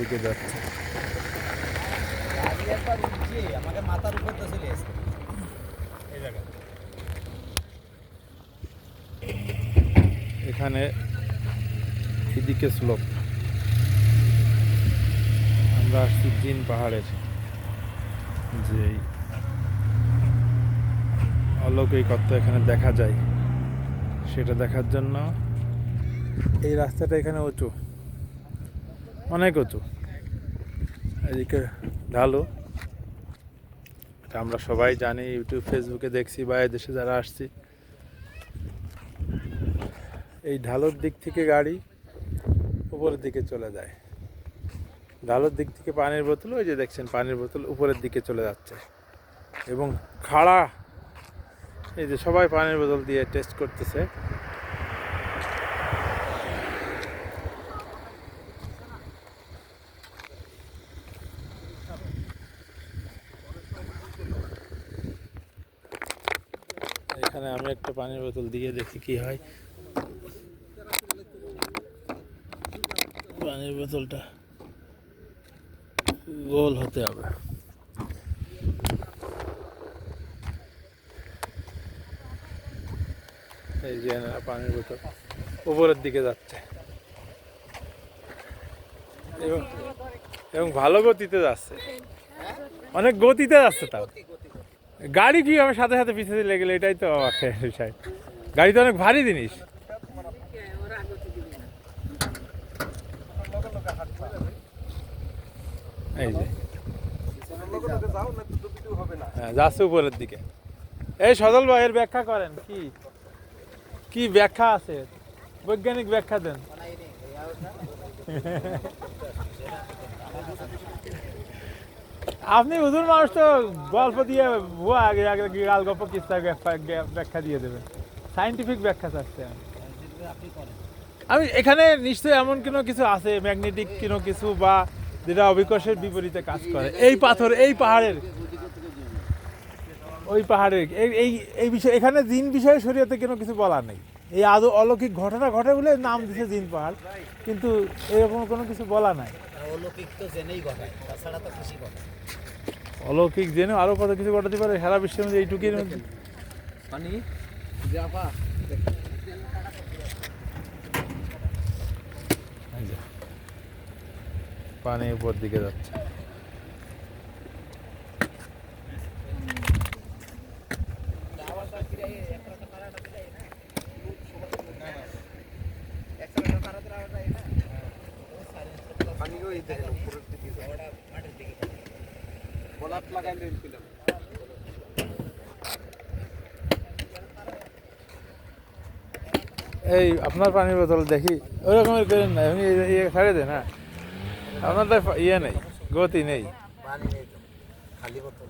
দিকে যাচ্ছে। আমাকে মাথার উপর তো চলে এসে এই জায়গা এখানে এদিকে স্লোপ। আমরা আসছি জিন পাহাড়ের যে অলৌকিকত্ব এখানে দেখা যায় সেটা দেখার জন্য। এই রাস্তাটা এখানে উঁচু, অনেক উঁচু, এদিকে ঢালু। এটা আমরা সবাই জানি, ইউটিউব ফেসবুকে দেখছি বা দেশে যারা আসছি। এই ঢালুর দিক থেকে গাড়ি উপরের দিকে চলে যায়, ঢালুর দিক থেকে পানির বোতল, ওই যে দেখছেন পানির বোতল উপরের দিকে চলে যাচ্ছে। এবং খাড়া, এই যে সবাই পানির বোতল দিয়ে টেস্ট করতেছে। এখানে আমি একটা পানির বোতল দিয়ে দেখি কি হয়। পানির বোতলটা গোল হতে হবে। এই যে পানির বোতল উপরের দিকে যাচ্ছে এবং এবং ভালো গতিতে যাচ্ছে, অনেক গতিতে যাচ্ছে। তাও গাড়ি কিভাবে সাথে সাথে পিছিয়ে লেগে গেলে, এটাই তো অবাকের বিষয়। গাড়ি তো অনেক ভারী জিনিস। এই যে হ্যাঁ, যাচ্ছে উপরের দিকে। এই সজল ভাই, এর ব্যাখ্যা করেন, কি কি ব্যাখ্যা আছে, বৈজ্ঞানিক ব্যাখ্যা দেন। আপনি হুজুর মানুষ, তো গল্প দিয়ে ভুয়া আগে আগে গাল গল্প কিস্তা ব্যাখ্যা দিয়ে দেবেন। সাইন্টিফিক ব্যাখ্যা চাচ্ছে আমি। এখানে নিশ্চয়ই এমন কোনো কিছু আছে, ম্যাগনেটিক কোনো কিছু, বা যেটা অবিকর্ষের বিপরীতে কাজ করে। এই পাথর, এই পাহাড়ের, ওই পাহাড়ের এই এই বিষয়, এখানে জিন বিষয়ে শরীয়তে কোনো কিছু বলা নেই। এই আদৌ অলৌকিক ঘটনা ঘটে বলে নাম দিছে জিন পাহাড়, কিন্তু এরকম কোনো কিছু বলা নাই। অলৌকিক তো জেনেই ঘটায়, তাছাড়া তো খুশি ঘটে। অলৌকিক জেনে আরো কত কিছু ঘটাতে পারে সারা বিশ্বের মধ্যে, এইটুকুর মধ্যে। পানি পানি উপর দিকে যাচ্ছে। এই আপনার পানির বোতল দেখি ওই রকমের করেন না, এমনি ছাড়ে দেন। হ্যাঁ, আপনার তো ইয়ে নেই, গতি নেই। পানি নেই তো, খালি বোতল।